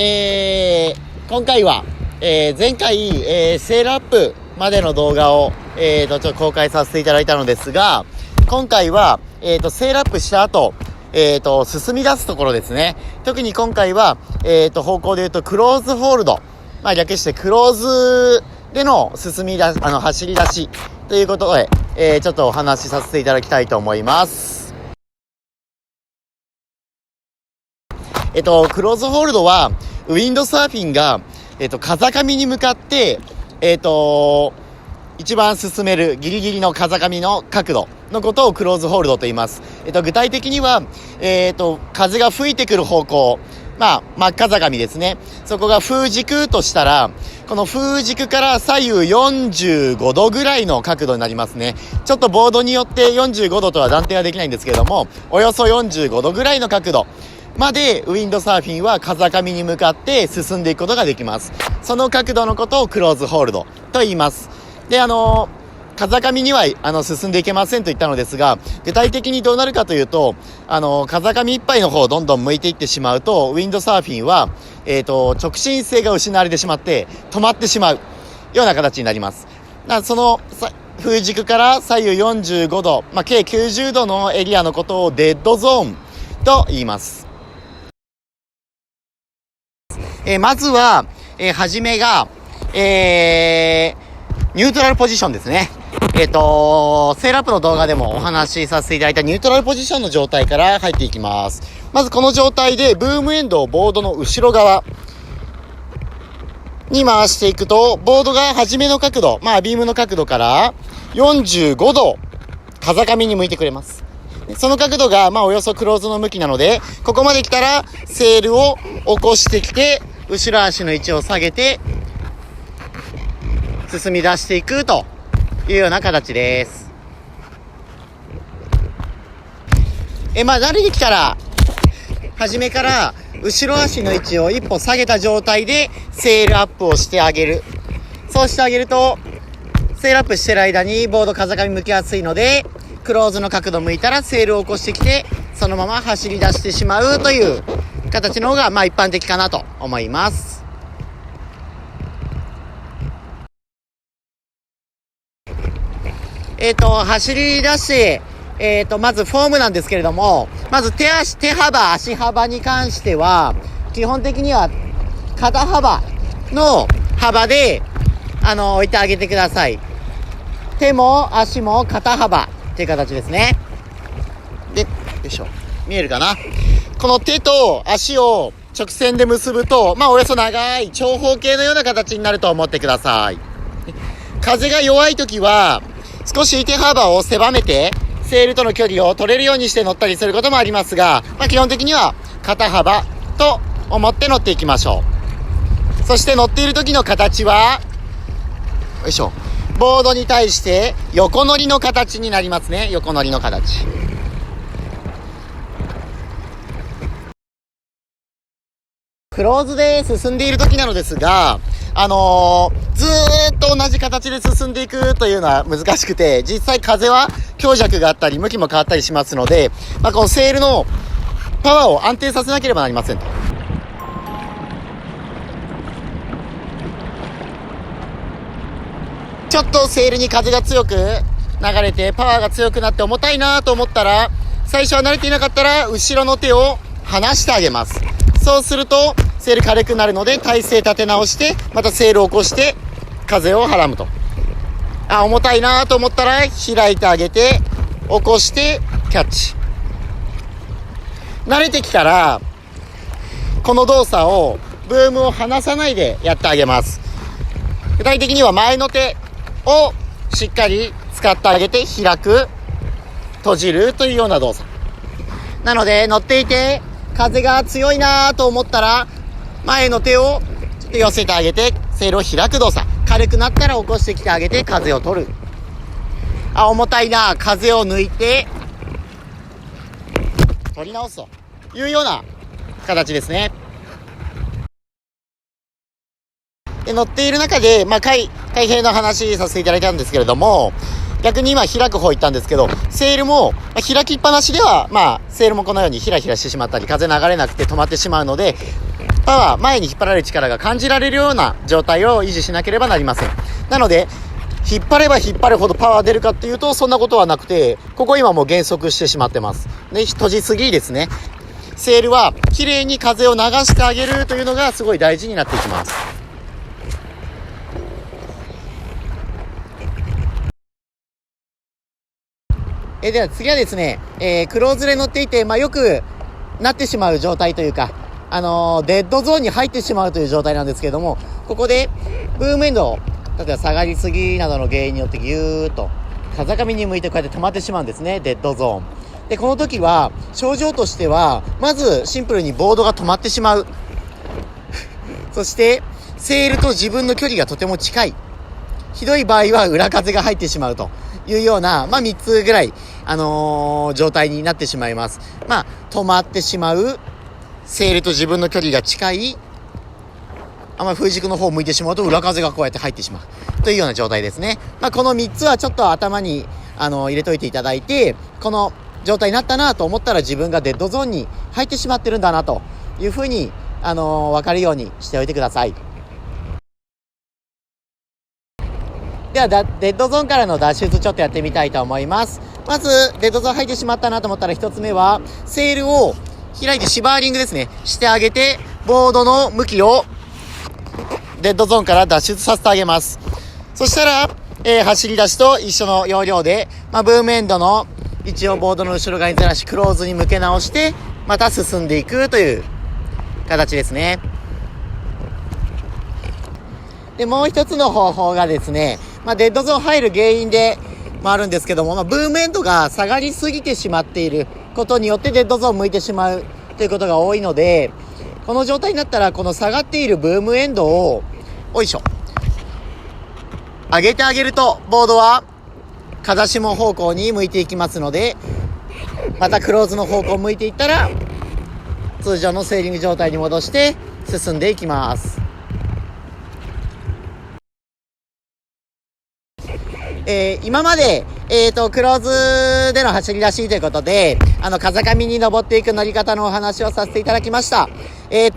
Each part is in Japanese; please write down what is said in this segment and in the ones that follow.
今回は、前回、セールアップまでの動画を、ちょっと公開させていただいたのですが、今回は、セールアップした後、進み出すところですね。特に今回は、方向で言うとクローズホールド。略してクローズでの走り出しということで、ちょっとお話しさせていただきたいと思います。クローズホールドは、ウィンドサーフィンが、風上に向かって、一番進めるギリギリの風上の角度のことをクローズホールドと言います。具体的には、風が吹いてくる方向、真っ風上ですね。そこが風軸としたら、この風軸から左右45度ぐらいの角度になりますね。ちょっとボードによって45度とは断定はできないんですけれども、およそ45度ぐらいの角度までウィンドサーフィンは風上に向かって進んでいくことができます。その角度のことをクローズホールドと言います。で、風上には進んでいけませんと言ったのですが、具体的にどうなるかというと、風上いっぱいの方をどんどん向いていってしまうと、ウィンドサーフィンは、直進性が失われてしまって止まってしまうような形になります。その風軸から左右45度、計90度のエリアのことをデッドゾーンと言います。まずは、初めが、ニュートラルポジションですね。セールアップの動画でもお話しさせていただいたニュートラルポジションの状態から入っていきます。まずこの状態でブームエンドをボードの後ろ側に回していくと、ボードが初めの角度、ビームの角度から45度風上に向いてくれます。その角度がおよそクローズの向きなので、ここまで来たらセールを起こしてきて、後ろ足の位置を下げて進み出していくというような形です。慣れてきたら初めから後ろ足の位置を一歩下げた状態でセールアップをしてあげる。そうしてあげるとセールアップしてる間にボード風上向きやすいので、クローズの角度向いたらセールを起こしてきて、そのまま走り出してしまうという形の方が一般的かなと思います。走り出し、まずフォームなんですけれども、まず手幅、足幅に関しては、基本的には肩幅の幅で、置いてあげてください。手も足も肩幅っていう形ですね。で、よいしょ。見えるかな？この手と足を直線で結ぶと、およそ長い長方形のような形になると思ってください。風が弱いときは、少し手幅を狭めて、セールとの距離を取れるようにして乗ったりすることもありますが、基本的には肩幅と思って乗っていきましょう。そして乗っている時の形は、よいしょ。ボードに対して横乗りの形になりますね。横乗りの形。クローズで進んでいる時なのですが、ずーっと同じ形で進んでいくというのは難しくて、実際風は強弱があったり向きも変わったりしますので、このセールのパワーを安定させなければなりませんと。ちょっとセールに風が強く流れてパワーが強くなって重たいなと思ったら、最初は慣れていなかったら後ろの手を離してあげます。そうするとセール軽くなるので、体勢立て直してまたセールを起こして風をはらむと。重たいなと思ったら開いてあげて起こしてキャッチ。慣れてきたらこの動作をブームを離さないでやってあげます。具体的には前の手をしっかり使ってあげて開く、閉じるというような動作なので、乗っていて風が強いなと思ったら前の手をちょっと寄せてあげてセールを開く動作。軽くなったら起こしてきてあげて風を取る。重たいな、風を抜いて取り直すというような形ですね。で、乗っている中で、開閉の話させていただいたんですけれども、逆に今開く方行ったんですけど、セールも、開きっぱなしでは、セールもこのようにヒラヒラしてしまったり、風流れなくて止まってしまうので、パワー、前に引っ張られる力が感じられるような状態を維持しなければなりません。なので、引っ張れば引っ張るほどパワー出るかっていうと、そんなことはなくて、ここ今もう減速してしまってます。で、閉じすぎですね。セールは、綺麗に風を流してあげるというのがすごい大事になっていきます。では次はですね、クローズで乗っていて、よくなってしまう状態というか、デッドゾーンに入ってしまうという状態なんですけれども、ここで、ブームエンド、例えば下がりすぎなどの原因によってぎゅーっと、風上に向いてこうやって止まってしまうんですね、デッドゾーン。で、この時は、症状としては、まずシンプルにボードが止まってしまう。そして、セールと自分の距離がとても近い。ひどい場合は裏風が入ってしまうというような、3つぐらい、状態になってしまいます。止まってしまう、セールと自分の距離が近い、風軸の方を向いてしまうと裏風がこうやって入ってしまうというような状態ですね。この3つはちょっと頭に入れといていただいて、この状態になったなと思ったら自分がデッドゾーンに入ってしまってるんだなというふうに分かるようにしておいてください。ではデッドゾーンからの脱出ちょっとやってみたいと思います。まずデッドゾーン入ってしまったなと思ったら1つ目はセールを開いてシバーリングですねしてあげて、ボードの向きをデッドゾーンから脱出させてあげます。そしたら、走り出しと一緒の要領で、ブームエンドの位置をボードの後ろ側にずらしクローズに向け直してまた進んでいくという形ですね。で、もう一つの方法がですね、デッドゾーン入る原因でもあるんですけども、ブームエンドが下がりすぎてしまっていることによってデッドゾーン向いてしまうということが多いので、この状態になったらこの下がっているブームエンドをおいしょ上げてあげるとボードは風下方向に向いていきますので、またクローズの方向を向いていったら通常のセーリング状態に戻して進んでいきます。今まで、クローズでの走り出しということで、風上に登っていく乗り方のお話をさせていただきました。ウィン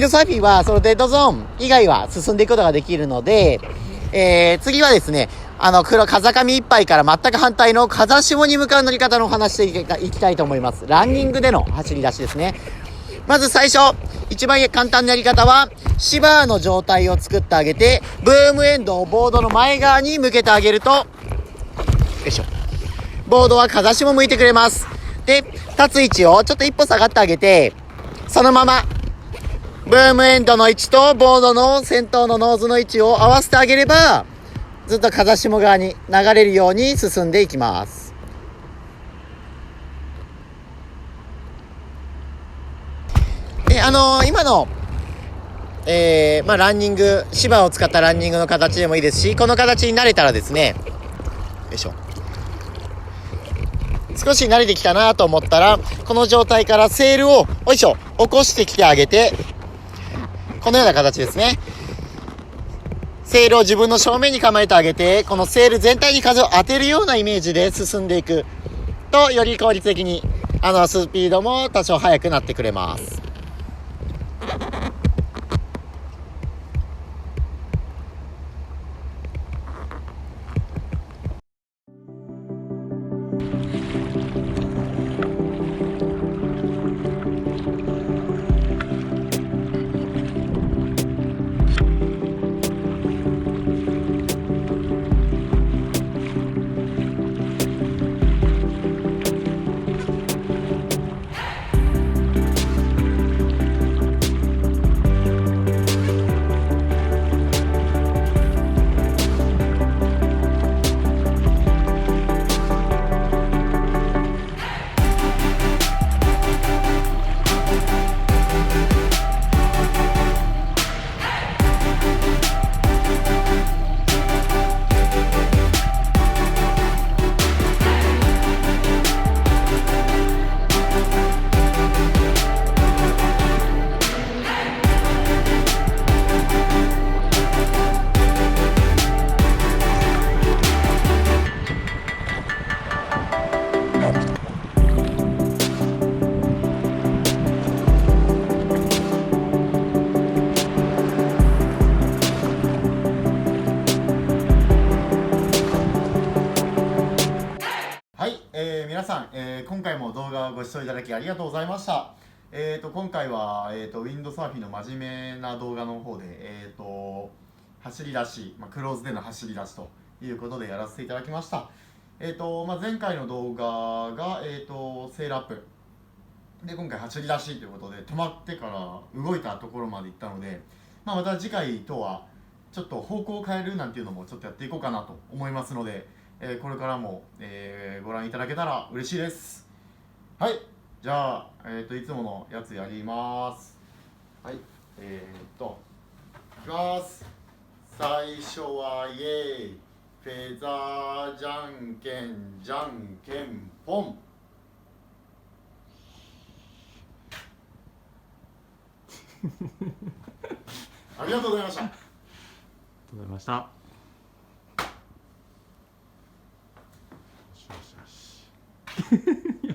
ドサーフィンはそのデッドゾーン以外は進んでいくことができるので、次はですね、風上一杯から全く反対の風下に向かう乗り方のお話していきたいと思います。ランニングでの走り出しですね。まず最初、一番簡単なやり方は、シバーの状態を作ってあげて、ブームエンドをボードの前側に向けてあげると、よいしょ。ボードは風下向いてくれます。で、立つ位置をちょっと一歩下がってあげて、そのまま、ブームエンドの位置とボードの先頭のノーズの位置を合わせてあげれば、ずっと風下側に流れるように進んでいきます。で、今の、ランニング、芝を使ったランニングの形でもいいですし、この形に慣れたらですね、よいしょ。少し慣れてきたなと思ったら、この状態からセールを、よいしょ、起こしてきてあげて、このような形ですね。セールを自分の正面に構えてあげて、このセール全体に風を当てるようなイメージで進んでいくと、より効率的に、スピードも多少速くなってくれます。皆さん、今回も動画をご視聴いただきありがとうございました。今回は、ウィンドサーフィンの真面目な動画の方で、走り出し、クローズでの走り出しということでやらせていただきました。前回の動画が、セールアップ。で、今回走り出しということで、止まってから動いたところまで行ったので、また次回とは、ちょっと方向を変えるなんていうのもちょっとやっていこうかなと思いますので、これからも、ご覧いただけたら嬉しいです。はい、じゃあ、いつものやつやります。はい、いきます。最初はイエーイ、フェザーじゃんけんじゃんけんポン。ありがとうございました。ありがとうございました。よしよしよし。